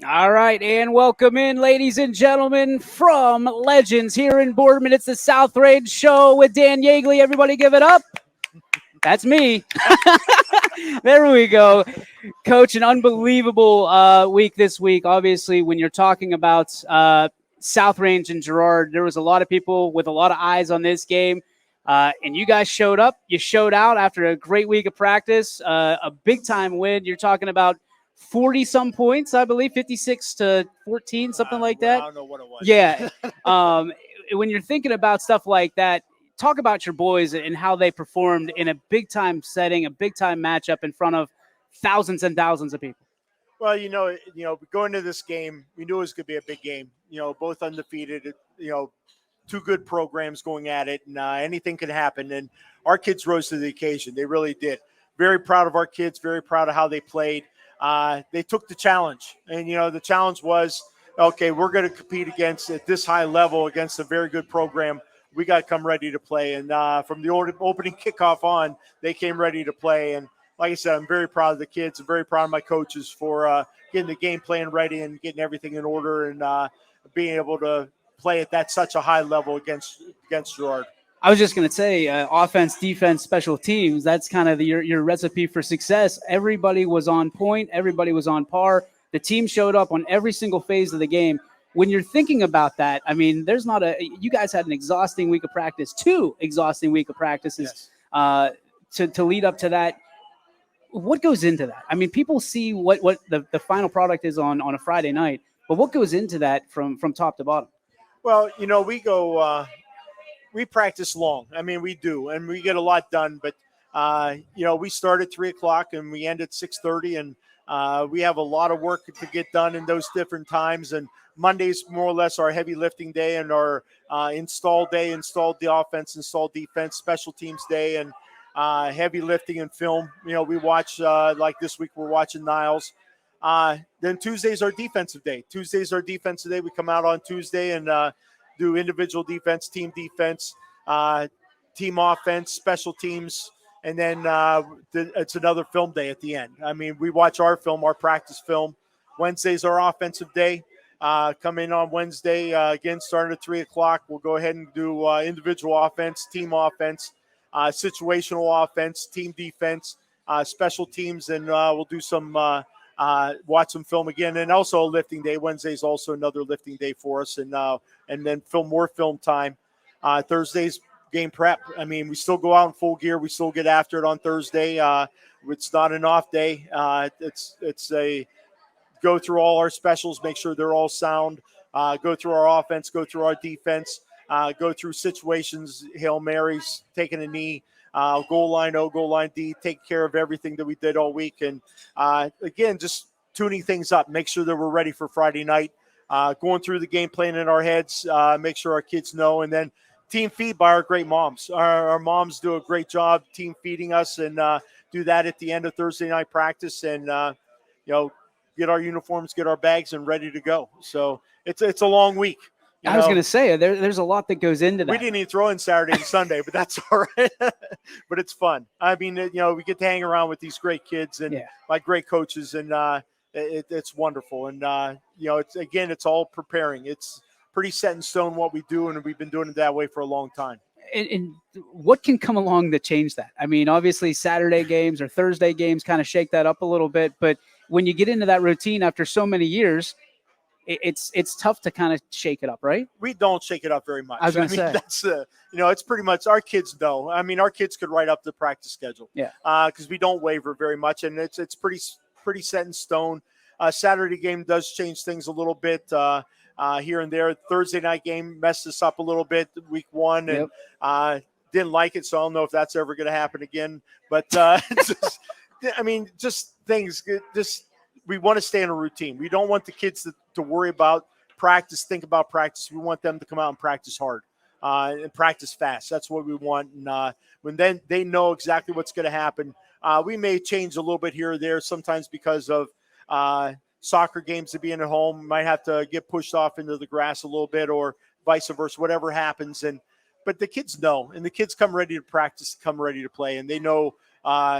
All right, and welcome in, ladies and gentlemen, from Legends here in Boardman. It's the South Range Show with Dan Yeagley. Everybody give it up. That's me. There we go. Coach, an unbelievable week this week. Obviously, when you're talking about South Range and Girard, there was a lot of people with a lot of eyes on this game. And you guys showed up. You showed out after a great week of practice, a big time win. You're talking about 40 some points, I believe, 56-14, something like that. I don't know what it was. Yeah. When you're thinking about stuff like that, talk about your boys and how they performed in a big time setting, a big time matchup in front of thousands and thousands of people. Well, going into this game, we knew it was going to be a big game. Both undefeated. Two good programs going at it, and anything could happen. And our kids rose to the occasion. They really did. Very proud of our kids. Very proud of how they played. They took the challenge, and the challenge was, okay, we're going to compete against at this high level against a very good program. We got to come ready to play. And from the opening kickoff on, they came ready to play. And like I said, I'm very proud of the kids. I'm very proud of my coaches for getting the game plan ready and getting everything in order and being able to play at such a high level against Girard. I was just going to say, offense, defense, special teams. That's kind of your recipe for success. Everybody was on point. Everybody was on par. The team showed up on every single phase of the game. When you're thinking about that, I mean, you guys had an exhausting week of practice, 2 exhausting week of practices to lead up to that. What goes into that? I mean, people see what the final product is on a Friday night, but what goes into that from top to bottom? Well, we practice long. I mean, we do, and we get a lot done. But we start at 3:00 and we end at 6:30, and we have a lot of work to get done in those different times. And Monday's more or less our heavy lifting day and our install day, installed the offense, installed defense, special teams day, and heavy lifting and film. We watch like this week we're watching Niles. Then Tuesday's our defensive day. We come out on Tuesday and do individual defense, team offense, special teams, and then it's another film day at the end. I mean, we watch our film, our practice film. Wednesday's our offensive day. Come in on Wednesday, again, starting at 3:00. We'll go ahead and do individual offense, team offense, situational offense, team defense, special teams, and we'll do some watch some film again, and also a lifting day. Wednesday's also another lifting day for us, and then more film time. Thursday's game prep. I mean, we still go out in full gear. We still get after it on Thursday. It's not an off day. It's a go through all our specials, make sure they're all sound. Go through our offense, go through our defense, go through situations, Hail Marys, taking a knee. Goal line O, goal line D, take care of everything that we did all week. And again, just tuning things up, make sure that we're ready for Friday night, going through the game plan in our heads, make sure our kids know. And then team feed by our great moms. Our moms do a great job team feeding us, and do that at the end of Thursday night practice. And, get our uniforms, get our bags, and ready to go. So it's a long week. I was going to say, there's a lot that goes into that. We didn't even throw in Saturday and Sunday, but that's all right. But it's fun. I mean, we get to hang around with these great kids and my great coaches, and it's wonderful. And, it's all preparing. It's pretty set in stone what we do, and we've been doing it that way for a long time. And what can come along to change that? I mean, obviously Saturday games or Thursday games kind of shake that up a little bit, but when you get into that routine after so many years, it's tough to kind of shake it up, right? We don't shake it up very much. I was going to say. That's, it's pretty much our kids know. I mean, our kids could write up the practice schedule. Yeah. Because we don't waver very much, and it's pretty set in stone. Saturday game does change things a little bit here and there. Thursday night game messed us up a little bit week 1, and didn't like it, so I don't know if that's ever going to happen again. But just things. We want to stay in a routine. We don't want the kids to worry about practice, think about practice. We want them to come out and practice hard and practice fast. That's what we want. And when then they know exactly what's going to happen. We may change a little bit here or there, sometimes because of soccer games to being at home. Might have to get pushed off into the grass a little bit, or vice versa, whatever happens. But the kids know, and the kids come ready to practice, come ready to play, and they know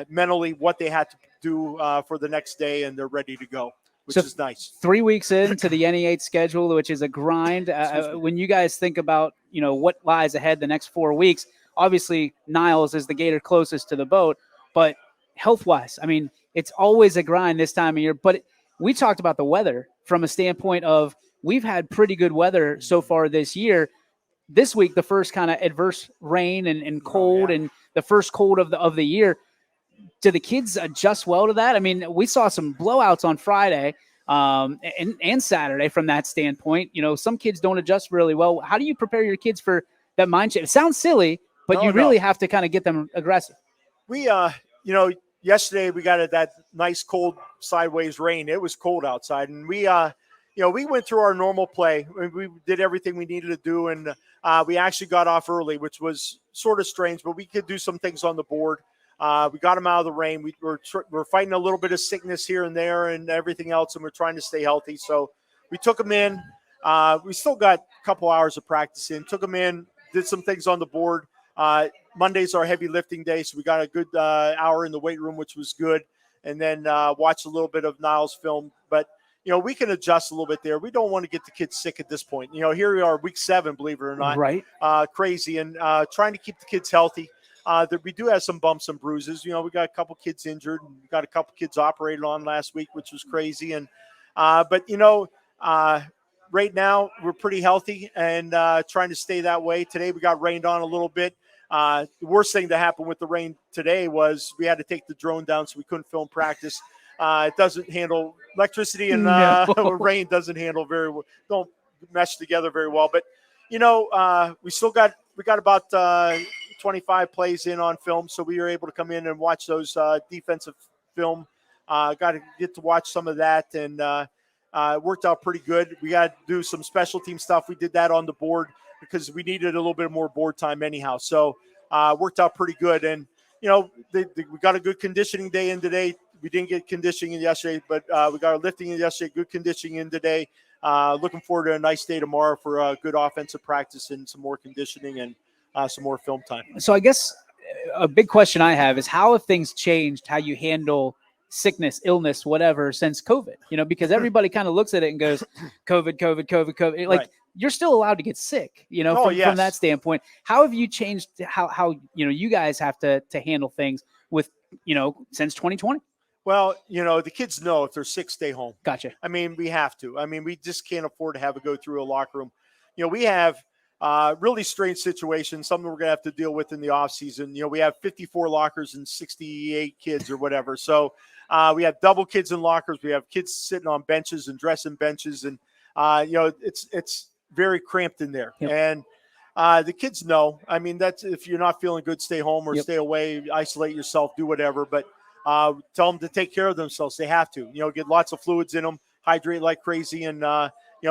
mentally what they had to do for the next day, and they're ready to go. which So is nice. 3 weeks into the NE8 schedule, which is a grind. When you guys think about, what lies ahead the next 4 weeks, obviously Niles is the gator closest to the boat, but health-wise, I mean, it's always a grind this time of year. But we talked about the weather from a standpoint of we've had pretty good weather so far this year. This week, the first kind of adverse rain and cold and the first cold of the year. Do the kids adjust well to that? I mean, we saw some blowouts on Friday and Saturday from that standpoint. Some kids don't adjust really well. How do you prepare your kids for that mind shift? It sounds silly, but you really have to kind of get them aggressive. We, yesterday we got that nice cold sideways rain. It was cold outside, and we went through our normal play. We did everything we needed to do, and we actually got off early, which was sort of strange, but we could do some things on the board. We got them out of the rain. We're fighting a little bit of sickness here and there and everything else, and we're trying to stay healthy. So we took them in. We still got a couple hours of practice in. Took them in, did some things on the board. Monday's our heavy lifting day, so we got a good hour in the weight room, which was good, and then watched a little bit of Niles film. But we can adjust a little bit there. We don't want to get the kids sick at this point. Here we are, week 7, believe it or not, right? Crazy, and trying to keep the kids healthy. We do have some bumps and bruises. We got a couple kids injured, and we got a couple kids operated on last week, which was crazy. And but right now we're pretty healthy and trying to stay that way. Today we got rained on a little bit. The worst thing that happened with the rain today was we had to take the drone down, so we couldn't film practice. It doesn't handle electricity, and rain doesn't handle very well. Don't mesh together very well. But we got about 25 plays in on film, so we were able to come in and watch those defensive film. Got to get to watch some of that, and it worked out pretty good. We got to do some special team stuff. We did that on the board because we needed a little bit more board time anyhow. So worked out pretty good. And, we got a good conditioning day in today. We didn't get conditioning in yesterday, but we got our lifting in yesterday, good conditioning in today. Looking forward to a nice day tomorrow for good offensive practice and some more conditioning and some more film time. So I guess a big question I have is how have things changed, how you handle sickness, illness, whatever, since COVID, because everybody kind of looks at it and goes, COVID. Like you're still allowed to get sick, from that standpoint. How have you changed how you guys have to handle things with, since 2020? Well, the kids know if they're sick, stay home. Gotcha. I mean, we have to. I mean, we just can't afford to have it go through a locker room. We have really strange situations, something we're going to have to deal with in the off season. We have 54 lockers and 68 kids or whatever. So we have double kids in lockers. We have kids sitting on benches and dressing benches. And, it's very cramped in there. Yep. And the kids know. I mean, that's if you're not feeling good, stay home or stay away, isolate yourself, do whatever. But tell them to take care of themselves. They have to, get lots of fluids in them, hydrate like crazy, and,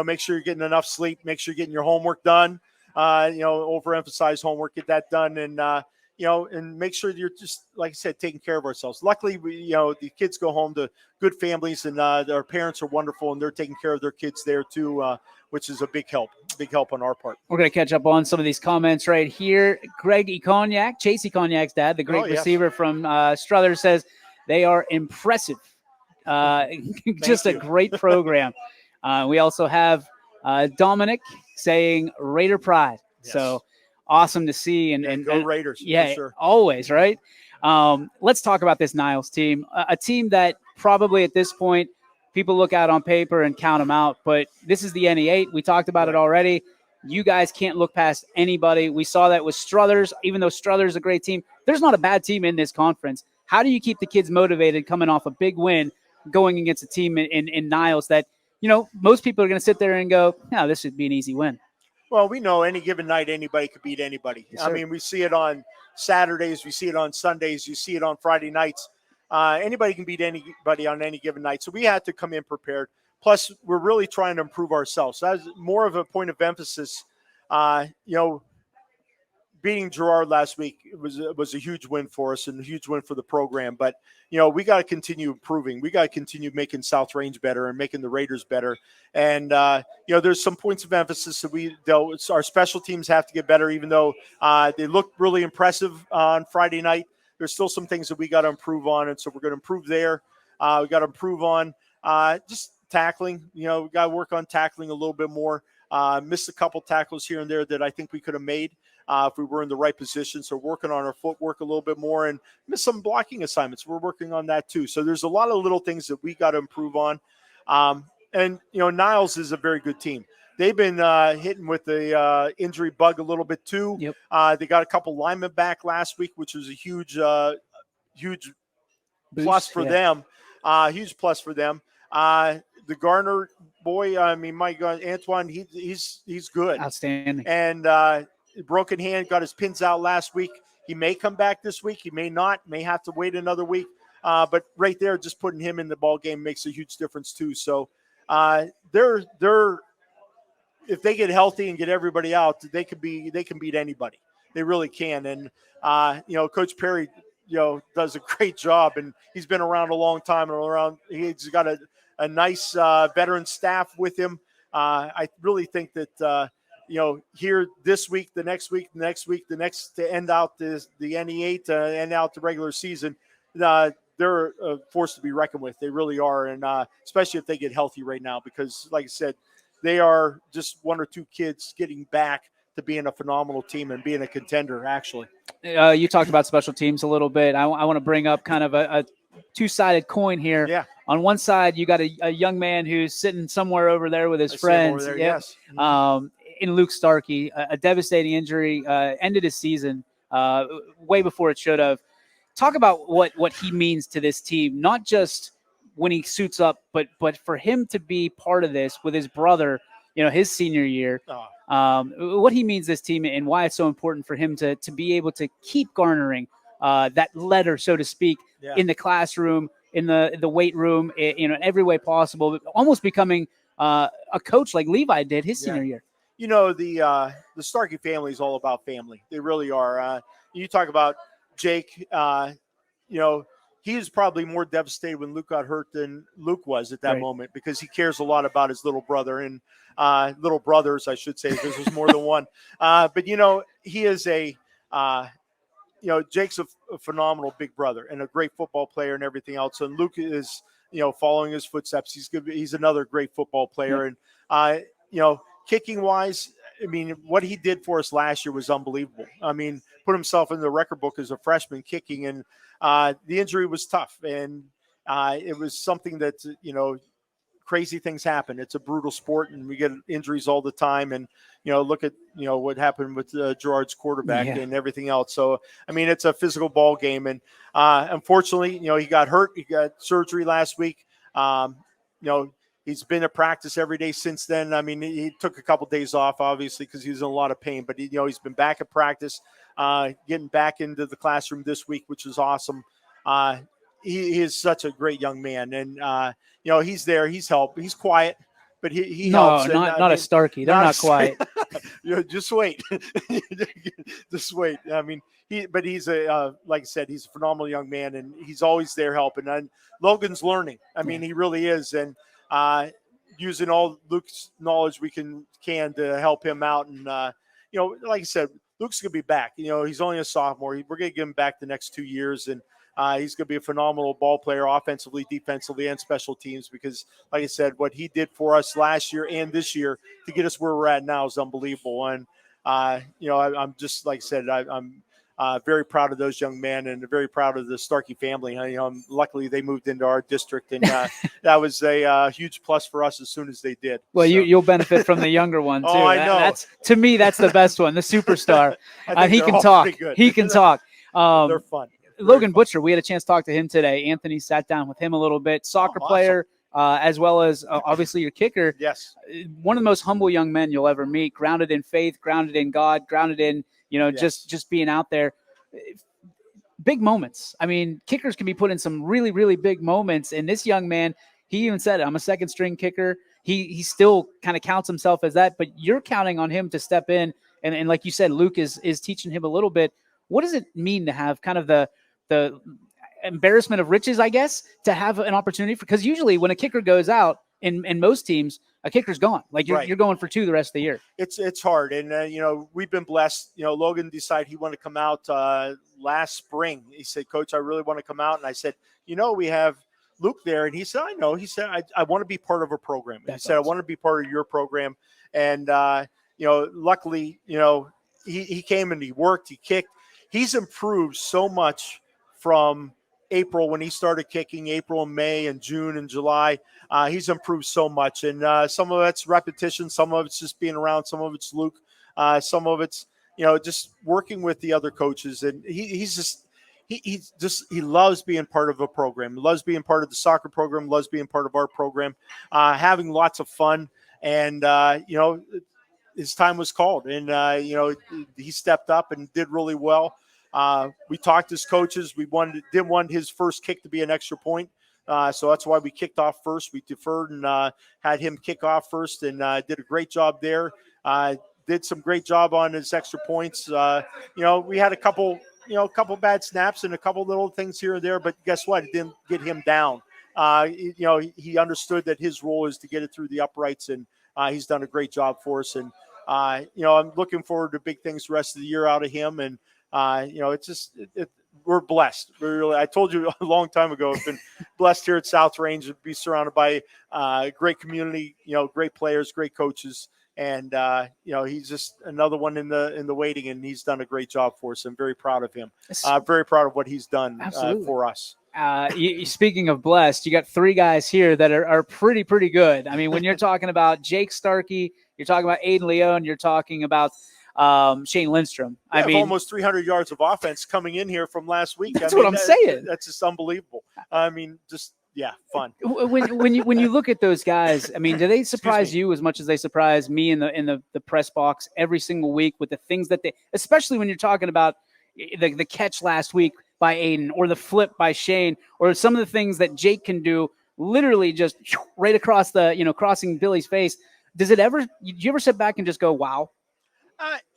make sure you're getting enough sleep, make sure you're getting your homework done, overemphasize homework, get that done. And, and make sure you're just, like I said, taking care of ourselves. Luckily, the kids go home to good families, and their parents are wonderful, and they're taking care of their kids there too, which is a big help on our part. We're going to catch up on some of these comments right here. Greg Econyak, Chase Ecognac's dad, the great receiver from Struthers, says they are impressive. Just a great program. We also have Dominic saying Raider pride. Yes. So awesome to see. And go Raiders. Yeah, for sure. Always, right? Let's talk about this Niles team, a team that probably at this point people look out on paper and count them out. But this is the NE8. We talked about it already. You guys can't look past anybody. We saw that with Struthers. Even though Struthers is a great team, there's not a bad team in this conference. How do you keep the kids motivated coming off a big win going against a team in Niles that, most people are going to sit there and go, no, this should be an easy win? Well, we know any given night anybody could beat anybody. Yes, I mean, we see it on Saturdays. We see it on Sundays. You see it on Friday nights. Anybody can beat anybody on any given night. So we had to come in prepared. Plus, we're really trying to improve ourselves. That's more of a point of emphasis. Beating Girard last week was a huge win for us and a huge win for the program. But, we got to continue improving. We got to continue making South Range better and making the Raiders better. And, there's some points of emphasis that our special teams have to get better, even though they look really impressive on Friday night. There's still some things that we got to improve on. And so we're going to improve there. We got to improve on just tackling. We got to work on tackling a little bit more. Missed a couple tackles here and there that I think we could have made if we were in the right position. So working on our footwork a little bit more, and missed some blocking assignments. We're working on that too. So there's a lot of little things that we got to improve on. And Niles is a very good team. They've been hitting with the injury bug a little bit too. Yep. They got a couple linemen back last week, which was a huge Boost, plus for them. Huge plus for them. The Garner boy, my God, Antoine, he's good. Outstanding. And broken hand, got his pins out last week. He may come back this week. He may not. May have to wait another week. But right there, just putting him in the ball game makes a huge difference too. So they're if they get healthy and get everybody out, they can beat anybody. They really can. And Coach Perry, does a great job, and he's been around a long time and around. He's got a nice veteran staff with him. I really think that here this week, the next week, to end out the NE8, to end out the regular season, they're a force to be reckoned with. They really are, and especially if they get healthy right now, because like I said, they are just one or two kids getting back to being a phenomenal team and being a contender, actually. You talked about special teams a little bit. I want to bring up kind of a two-sided coin here. Yeah. On one side, you got a young man who's sitting somewhere over there with his friends. There, yes. In Luke Starkey, a devastating injury, ended his season way before it should have. Talk about what he means to this team, not just when he suits up, but for him to be part of this with his brother, his senior year, what he means to this team and why it's so important for him to be able to keep garnering that letter, so to speak, in the classroom, in the weight room, in every way possible, almost becoming a coach like Levi did his senior year. The Starkey family is all about family. They really are. You talk about Jake, he was probably more devastated when Luke got hurt than Luke was at that moment, because he cares a lot about his little brother and little brothers, I should say, because there's more than one. But he is Jake's a phenomenal big brother and a great football player and everything else. And Luke is, following his footsteps. He's good. He's another great football player. And, kicking wise, what he did for us last year was unbelievable. Put himself in the record book as a freshman kicking, and the injury was tough. And it was something that, crazy things happen. It's a brutal sport, and we get injuries all the time. And, look at, what happened with Gerard's quarterback and everything else. So, it's a physical ball game. And unfortunately, he got hurt. He got surgery last week. He's been at practice every day since then. He took a couple of days off, obviously, because he was in a lot of pain. But, he's been back at practice, getting back into the classroom this week, which is awesome. He is such a great young man. And, he's there. He's helped. He's quiet, but he helps. No, not a Starkey. They're not quiet. Just wait. Just wait. But he's like I said, he's a phenomenal young man, and he's always there helping. And Logan's learning. He really is. And, using all Luke's knowledge we can to help him out. And, like I said, Luke's going to be back. He's only a sophomore. We're going to give him back the next 2 years. And he's going to be a phenomenal ball player, offensively, defensively, and special teams, because, like I said, what he did for us last year and this year to get us where we're at now is unbelievable. And, I'm just, like I said, I'm very proud of those young men, and very proud of the Starkey family. Luckily, they moved into our district, and that was a huge plus for us as soon as they did. Well, you'll benefit from the younger one, too. I know. To me, that's the best one, the superstar. He can talk. He can talk. They're fun. Logan Butcher, we had a chance to talk to him today. Anthony sat down with him a little bit. Soccer player, as well as obviously your kicker. Yes. One of the most humble young men you'll ever meet, grounded in faith, grounded in God, grounded in, just being out there. Big moments. Kickers can be put in some really, really big moments. And this young man, he even said, I'm a second string kicker. He still kind of counts himself as that, but you're counting on him to step in. And like you said, Luke is teaching him a little bit. What does it mean to have kind of the embarrassment of riches, I guess, to have an opportunity? Because usually when a kicker goes out in most teams, a kicker's gone. Like you're going for 2 the rest of the year. It's hard. And, we've been blessed. Logan decided he wanted to come out last spring. He said, Coach, I really want to come out. And I said, we have Luke there, and he said, I know. He said, I want to be part of a program. And he That's said, I awesome. want to be part of your program. And, luckily, he came and he worked, he kicked. He's improved so much from April when he started kicking, April and May and June and July. He's improved so much. And some of it's repetition, some of it's just being around, some of it's Luke, some of it's, just working with the other coaches. And he loves being part of a program. He loves being part of the soccer program, loves being part of our program, having lots of fun. And, his time was called, and he stepped up and did really well. We talked as coaches. We didn't want his first kick to be an extra point, so that's why we kicked off first. We deferred and had him kick off first, and did a great job there. Did some great job on his extra points. We had a couple bad snaps and a couple little things here and there, but guess what? It didn't get him down. He understood that his role is to get it through the uprights, and he's done a great job for us. And I'm looking forward to big things the rest of the year out of him. And we're blessed. I told you a long time ago, I've been blessed here at South Range to be surrounded by great community, great players, great coaches. And he's just another one in the waiting, and he's done a great job for us. I'm very proud of him. Very proud of what he's done for us. Speaking of blessed, you got three guys here that are pretty good. I mean, when you're talking about Jake Starkey, you're talking about Aiden Leone, you're talking about Shane Lindstrom. I mean, almost 300 yards of offense coming in here from last week. That's what I'm saying. That's just unbelievable. I mean, fun. When you look at those guys, I mean, do they surprise you as much as they surprise me in the press box every single week with the things that especially when you're talking about the catch last week by Aiden, or the flip by Shane, or some of the things that Jake can do, literally just right across crossing Billy's face. Do you ever sit back and just go, wow?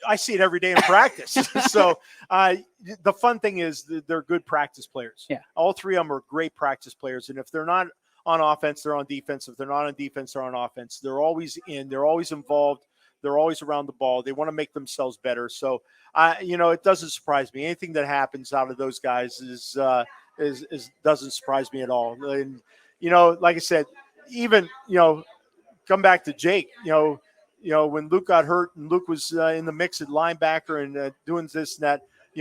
I see it every day in practice. So the fun thing is they're good practice players. Yeah. All three of them are great practice players. And if they're not on offense, they're on defense. If they're not on defense, they're on offense. They're always in. They're always involved. They're always around the ball. They want to make themselves better. So, it doesn't surprise me. Anything that happens out of those guys is doesn't surprise me at all. And, like I said, even, come back to Jake, when Luke got hurt and Luke was in the mix at linebacker and doing this and that,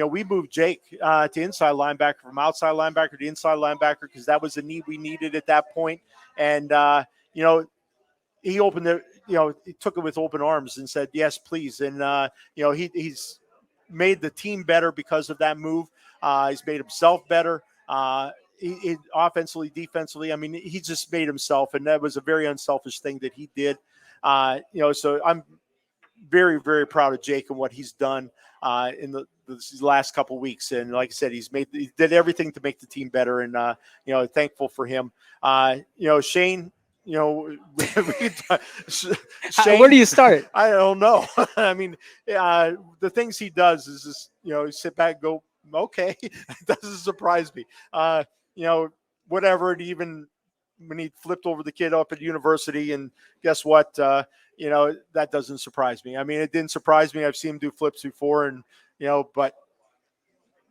we moved Jake to inside linebacker, from outside linebacker to inside linebacker, because that was a need we needed at that point. And, he opened it, he took it with open arms and said, yes, please. And, he's made the team better because of that move. He's made himself better. He offensively, defensively. I mean, he just made himself, and that was a very unselfish thing that he did. So I'm very, very proud of Jake and what he's done in the last couple of weeks. And like I said, he did everything to make the team better, and thankful for him. Shane. Shane, where do you start? I don't know. I mean, the things he does is just, you sit back and go, okay, it doesn't surprise me. Whatever. And even when he flipped over the kid up at university, and guess what? That doesn't surprise me. I mean, it didn't surprise me. I've seen him do flips before, and, but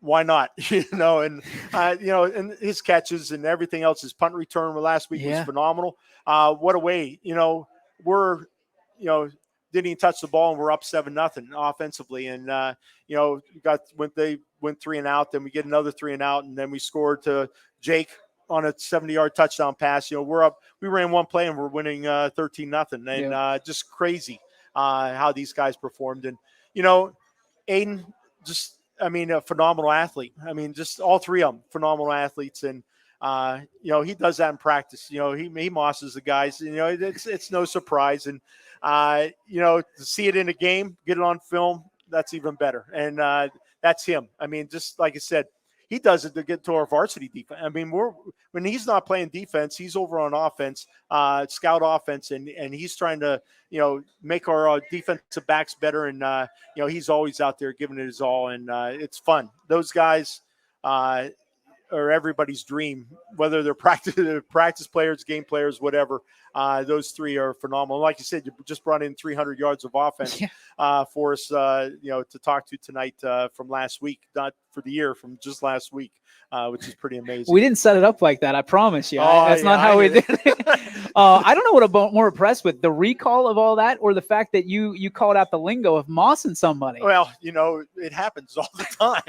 why not? And his catches and everything else, his punt return last week was phenomenal. What a way, we're, didn't even touch the ball and we're up 7-0 offensively. And, when they went 3 and out, then we get another 3 and out, and then we scored to Jake on a 70-yard touchdown pass. We're up, we ran one play and we're winning 13-0. And just crazy how these guys performed. And, Aiden, just, a phenomenal athlete. Just all three of them phenomenal athletes. And, he does that in practice. He mosses the guys. It's no surprise. And, to see it in a game, get it on film, that's even better. And that's him. Just like I said, he does it to get to our varsity defense. When he's not playing defense, he's over on offense, scout offense, and he's trying to, make our defensive backs better. And, he's always out there giving it his all, and it's fun. Those guys, are everybody's dream, whether they're practice players, game players, whatever. Those three are phenomenal. Like you said, you just brought in 300 yards of offense for us, to talk to tonight from last week, not for the year, from just last week, which is pretty amazing. We didn't set it up like that. I promise you. That's not how we did it. I don't know what I'm more impressed with, the recall of all that, or the fact that you called out the lingo of Moss and somebody. Well, it happens all the time.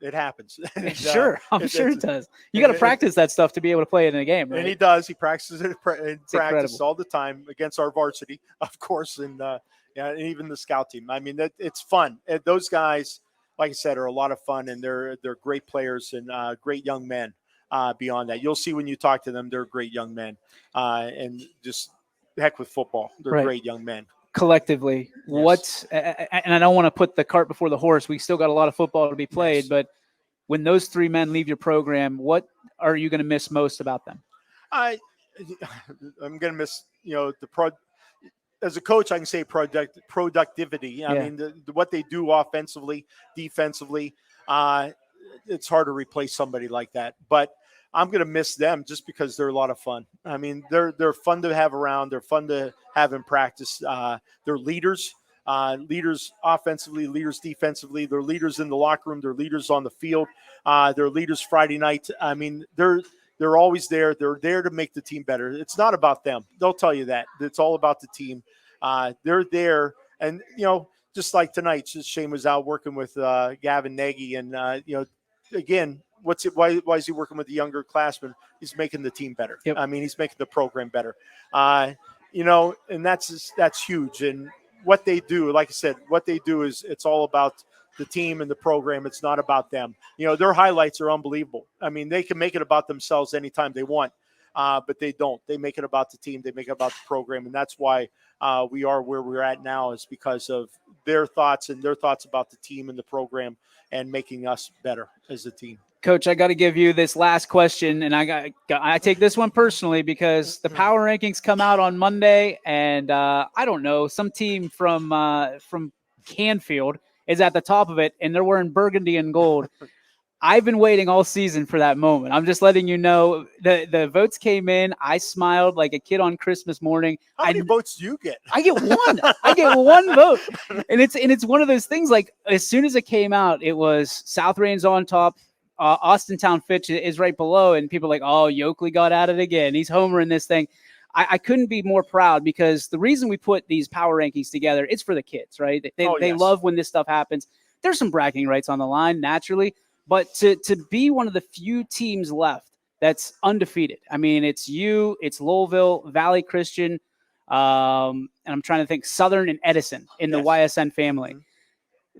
It happens. And, sure, I'm sure it does. You got to practice that stuff to be able to play it in a game, right? And he does. He practices it in practice incredible. all the time against our varsity, of course, and even the scout team. I mean, it's fun. And those guys, like I said, are a lot of fun, and they're great players and great young men. Beyond that, you'll see when you talk to them, they're great young men, and just heck with football. They're great young men. Collectively, yes. And I don't want to put the cart before the horse. We still got a lot of football to be played, but when those three men leave your program, what are you going to miss most about them? I'm going to miss, as a coach, I can say productivity. I mean, what they do offensively, defensively, it's hard to replace somebody like that. But I'm going to miss them just because they're a lot of fun. I mean, they're fun to have around. They're fun to have in practice. They're leaders, leaders offensively, leaders defensively. They're leaders in the locker room. They're leaders on the field. They're leaders Friday night. I mean, they're always there. They're there to make the team better. It's not about them. They'll tell you that. It's all about the team. They're there. And, just like tonight, Shane was out working with Gavin Nagy. And, again, why is he working with the younger classmen? He's making the team better. Yep. I mean, he's making the program better. And that's huge. And what they do, like I said, what they do is it's all about the team and the program. It's not about them. Their highlights are unbelievable. I mean, they can make it about themselves anytime they want, but they don't. They make it about the team. They make it about the program. And that's why we are where we're at now, is because of their thoughts about the team and the program and making us better as a team. Coach, I got to give you this last question, and I take this one personally because the power rankings come out on Monday, and I don't know, some team from Canfield is at the top of it, and they're wearing burgundy and gold. I've been waiting all season for that moment. I'm just letting you know the votes came in. I smiled like a kid on Christmas morning. How many votes do you get? I get one. I get one vote, and it's one of those things. Like, as soon as it came out, it was South Range on top. Austintown Fitch is right below, and people are like, oh, Yoakley got at it again. He's homering this thing. I couldn't be more proud, because the reason we put these power rankings together, it's for the kids, right? They love when this stuff happens. There's some bragging rights on the line, naturally, but to be one of the few teams left that's undefeated. I mean, it's Lowellville, Valley Christian, and I'm trying to think, Southern and Edison in the YSN family. Mm-hmm.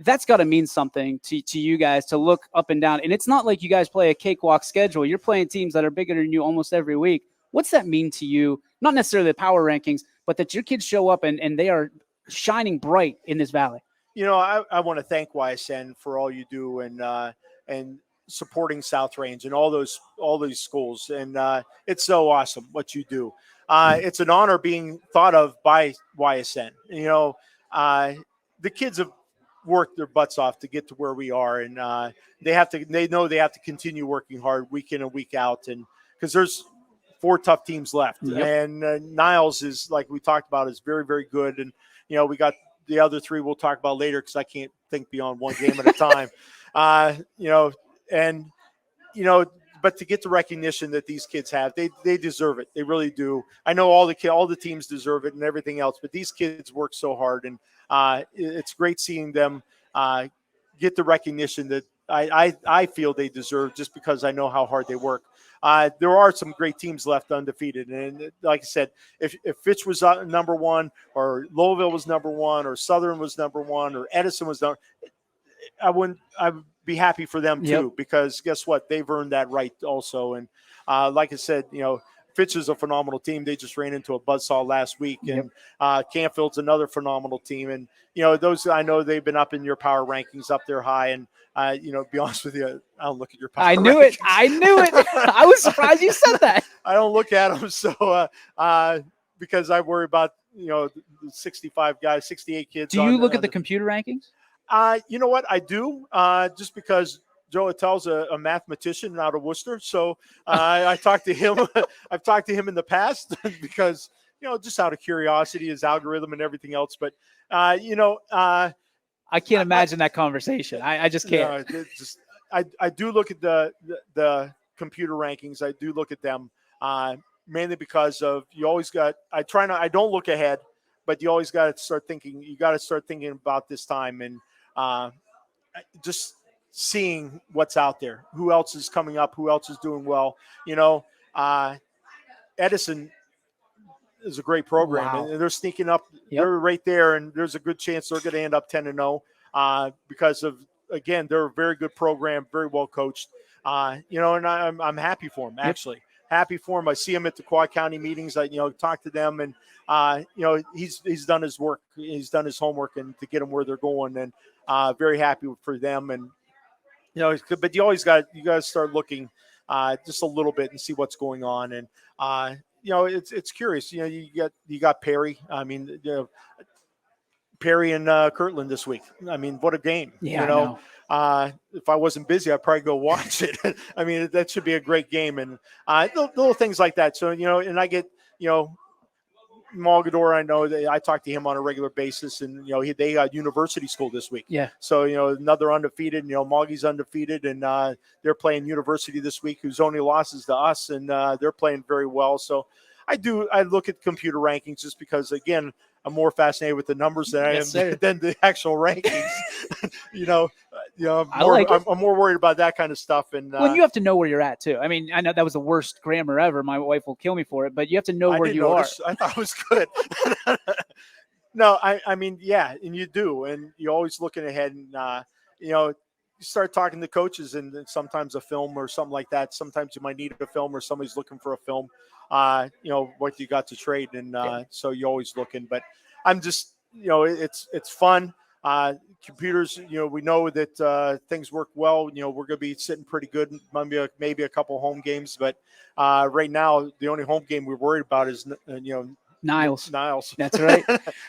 That's got to mean something to you guys to look up and down. And it's not like you guys play a cakewalk schedule. You're playing teams that are bigger than you almost every week. What's that mean to you? Not necessarily the power rankings, but that your kids show up and they are shining bright in this valley. I want to thank YSN for all you do and supporting South Range and all these schools. And it's so awesome what you do. It's an honor being thought of by YSN. The kids have worked their butts off to get to where we are, and they know they have to continue working hard week in and week out, and because there's 4 tough teams left. Yep. And Niles is, like we talked about, is very, very good, and we got the other 3 we'll talk about later, because I can't think beyond one game at a time. But to get the recognition that these kids have, they deserve it. They really do. I know all the teams deserve it and everything else, but these kids work so hard, and it's great seeing them get the recognition that I feel they deserve, just because I know how hard they work. There are some great teams left undefeated, and like I said, if Fitch was number 1, or Lowellville was number 1, or Southern was number 1, or Edison was number, I would be happy for them too. Yep. Because guess what? They've earned that right also. And like I said, Fitch is a phenomenal team. They just ran into a buzzsaw last week, and Canfield's another phenomenal team. And those, I know they've been up in your power rankings, up there high. And to be honest with you, I don't look at your power rankings. I knew it. I was surprised you said that. I don't look at them, so because I worry about the 65 guys, 68 kids. Do you look at the computer rankings? You know what? I do, just because Joe Attell's a mathematician out of Worcester. So I talked to him. I've talked to him in the past because, just out of curiosity, his algorithm and everything else. But, I can't imagine that conversation. I just can't. I do look at the computer rankings. I do look at them mainly because of I don't look ahead, but you always got to start thinking. You got to start thinking about this time and just seeing what's out there. Who else is coming up? Who else is doing well? Edison is a great program, Wow. and they're sneaking up. Yep. They're right there, and there's a good chance they're going to end up 10-0 because of, again, they're a very good program, very well coached. And I'm happy for them, actually. Happy for him. I see him at the Quad County meetings. I talk to them, and he's done his work. He's done his homework, and to get them where they're going, and very happy for them. And but you got to start looking just a little bit and see what's going on. And it's curious. You got Perry. I mean, Perry and Kirtland this week. I mean, what a game! Yeah, if I wasn't busy, I'd probably go watch it. I mean, that should be a great game, and little things like that. So and I get Malgador, I know that I talk to him on a regular basis, and they got University School this week. Yeah. So another undefeated. Malgy's undefeated, and they're playing University this week, whose only loss is to us, and they're playing very well. So I look at computer rankings just because, again, I'm more fascinated with the numbers than I am than the actual rankings. I'm more worried about that kind of stuff. And well, you have to know where you're at too. I mean, I know that was the worst grammar ever. My wife will kill me for it, but you have to know where you are. I thought it was good. No, I mean, yeah, and you do, and you're always looking ahead, and you start talking to coaches, and sometimes a film or something like that. Sometimes you might need a film, or somebody's looking for a film. What you got to trade, and so you're always looking. But I'm just, it's fun. Computers, we know that things work well. We're going to be sitting pretty good. Maybe a couple home games, but right now the only home game we're worried about is Niles. That's right,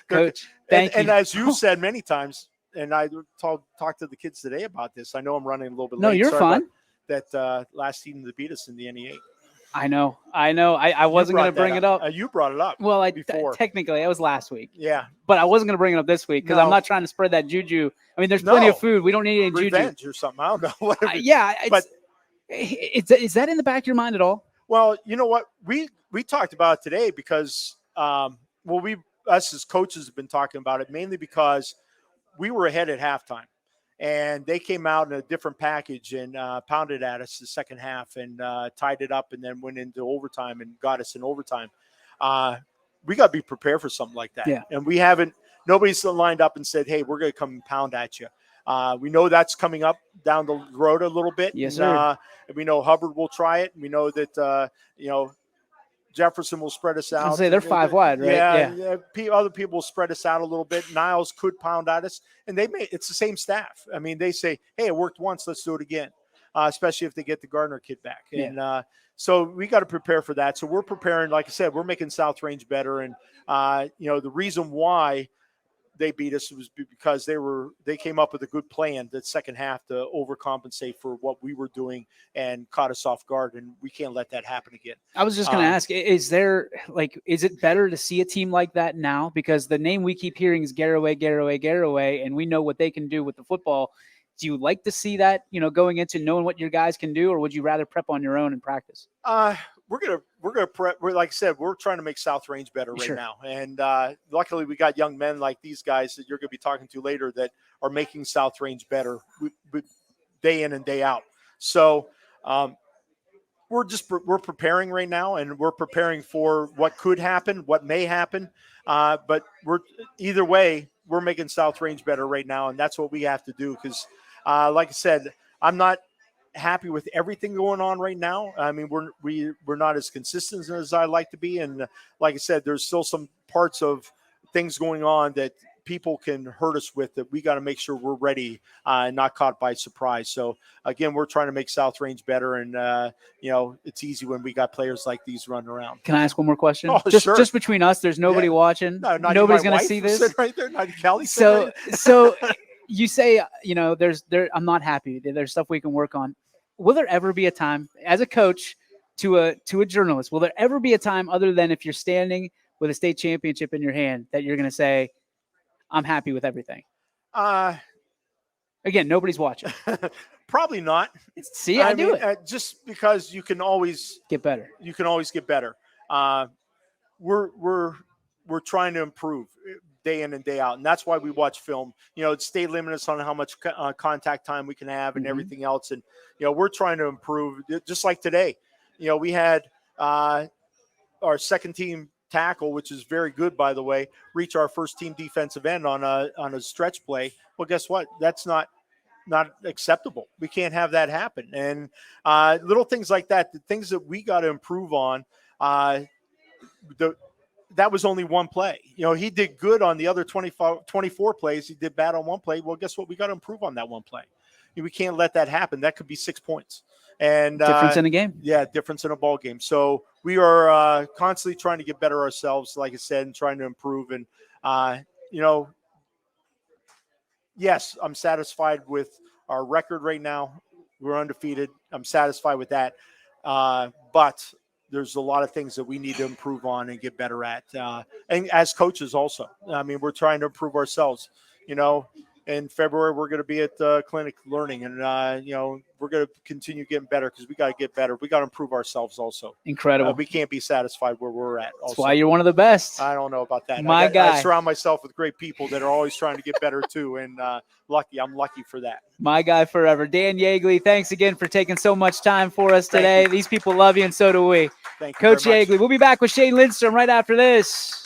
Coach. Thank you. And as you said many times, and I talked to the kids today about this. I know I'm running a little bit late. No, you're fine. That last team to beat us in the NE8. I know. I wasn't going to bring it up. You brought it up. Well, before. Technically, it was last week. Yeah. But I wasn't going to bring it up this week because I'm not trying to spread that juju. I mean, there's plenty of food. We don't need any revenge juju. Or something. I don't know. But is that in the back of your mind at all? Well, you know what? We talked about it today because, us as coaches have been talking about it mainly because we were ahead at halftime. And they came out in a different package and pounded at us the second half and tied it up and then went into overtime and got us in overtime. We got to be prepared for something like that. Yeah. And nobody's lined up and said, hey, we're going to come and pound at you. We know that's coming up down the road a little bit. Yes, sir. And we know Hubbard will try it. We know that, Jefferson will spread us out. I'll say they're 5 wide, right? Yeah. Other people will spread us out a little bit. Niles could pound at us, and it's the same staff. I mean, they say, "Hey, it worked once. Let's do it again." Especially if they get the Garner kid back, and so we got to prepare for that. So we're preparing. Like I said, we're making South Range better, and the reason why they beat us was because they came up with a good plan that second half to overcompensate for what we were doing and caught us off guard, and we can't let that happen again. I was just going to ask, is it better to see a team like that now? Because the name we keep hearing is Garraway, and we know what they can do with the football. Do you like to see that, going into knowing what your guys can do, or would you rather prep on your own and practice? We're gonna prep. Like I said, we're trying to make South Range better right now, and luckily we got young men like these guys that you're going to be talking to later that are making South Range better day in and day out. So we're preparing right now, and we're preparing for what could happen, what may happen. But either way, we're making South Range better right now, and that's what we have to do. Because, like I said, I'm not happy with everything going on right now. I mean, we're not as consistent as I like to be, and like I said, there's still some parts of things going on that people can hurt us with that we got to make sure we're ready and not caught by surprise. So again, we're trying to make South Range better, and it's easy when we got players like these running around. Can I ask one more question? Oh, sure. Just between us, there's nobody watching. No, nobody's going to see this right there. Not Kelly. So You say, I'm not happy. There's stuff we can work on. Will there ever be a time, as a coach to a journalist, will there ever be a time other than if you're standing with a state championship in your hand that you're going to say, I'm happy with everything? Again, nobody's watching. Probably not. See, I do it. Just because you can always get better. You can always get better. We're trying to improve day in and day out, and that's why we watch film. Stay limited on how much contact time we can have and everything else. And we're trying to improve. Just like today, we had our second team tackle, which is very good, by the way, reach our first team defensive end on a stretch play. Well, guess what? That's not acceptable. We can't have that happen. And little things like that, the things that we got to improve on. That was only one play. He did good on the other 24 plays. He did bad on one play. Well, guess what? We got to improve on that one play. We can't let that happen. That could be 6 points. And difference in a game. Yeah, difference in a ball game. So we are constantly trying to get better ourselves, like I said, and trying to improve. And, yes, I'm satisfied with our record right now. We're undefeated. I'm satisfied with that. But there's a lot of things that we need to improve on and get better at. And as coaches also, we're trying to improve ourselves. In February, we're going to be at the clinic learning, and, we're going to continue getting better because we got to get better. We got to improve ourselves also. Incredible. We can't be satisfied where we're at. Also. That's why you're one of the best. I don't know about that. I surround myself with great people that are always trying to get better too. And I'm lucky for that. My guy forever. Dan Yeagley, thanks again for taking so much time for us today. These people love you, and so do we. Thank you, Coach Yeagley. We'll be back with Shane Lindstrom right after this.